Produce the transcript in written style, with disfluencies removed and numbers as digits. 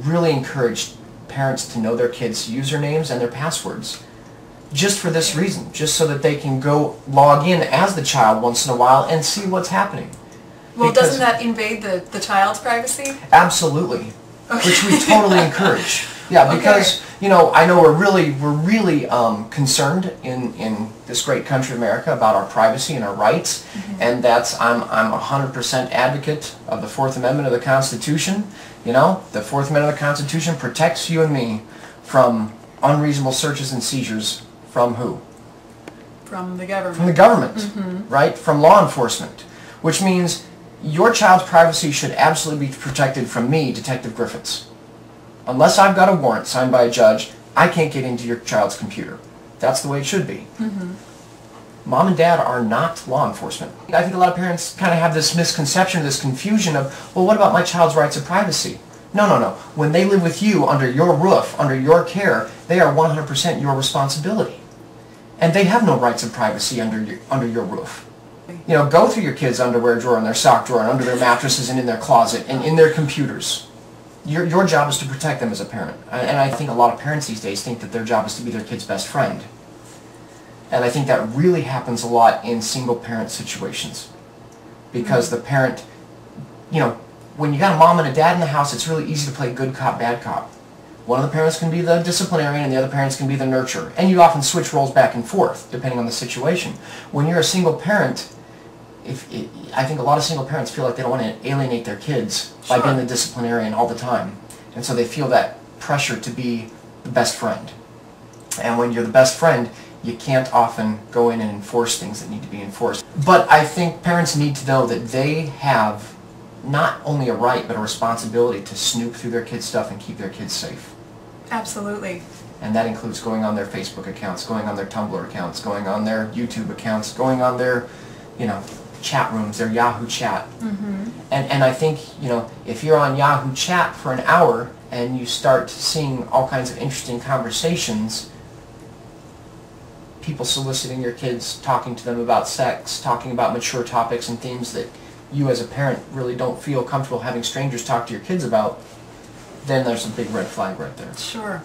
really encourage parents to know their kids' usernames and their passwords. Just for this reason, just so that they can go log in as the child once in a while and see what's happening. Well, doesn't that invade the child's privacy? Absolutely. Okay. Which we totally encourage. Yeah, because, you know, I know we're really concerned in this great country of America about our privacy and our rights, and I'm 100% advocate of the Fourth Amendment of the Constitution. You know, the Fourth Amendment of the Constitution protects you and me from unreasonable searches and seizures from who? From the government. From the government, right? From law enforcement, which means your child's privacy should absolutely be protected from me, Detective Griffiths. Unless I've got a warrant signed by a judge, I can't get into your child's computer. That's the way it should be. Mom and dad are not law enforcement. I think a lot of parents kind of have this misconception, this confusion of, well, what about my child's rights of privacy? No, no, no. When they live with you under your roof, under your care, they are 100% your responsibility. And they have no rights of privacy under your roof. You know, go through your kids' underwear drawer and their sock drawer and under their mattresses and in their closet and in their computers. Your job is to protect them as a parent. And I think a lot of parents these days think that their job is to be their kid's best friend. And I think that really happens a lot in single-parent situations. Because the parent, you know, when you got a mom and a dad in the house, it's really easy to play good cop, bad cop. One of the parents can be the disciplinarian and the other parents can be the nurturer. And you often switch roles back and forth, depending on the situation. When you're a single parent, I think a lot of single parents feel like they don't want to alienate their kids by being the disciplinarian all the time. And so they feel that pressure to be the best friend. And when you're the best friend, you can't often go in and enforce things that need to be enforced. But I think parents need to know that they have not only a right, but a responsibility to snoop through their kids' stuff and keep their kids safe. Absolutely. And that includes going on their Facebook accounts, going on their Tumblr accounts, going on their YouTube accounts, going on their, you know, chat rooms, their Yahoo chat. And I think, you know, if you're on Yahoo chat for an hour and you start seeing all kinds of interesting conversations, people soliciting your kids, talking to them about sex, talking about mature topics and themes that you as a parent really don't feel comfortable having strangers talk to your kids about, then there's a big red flag right there. Sure.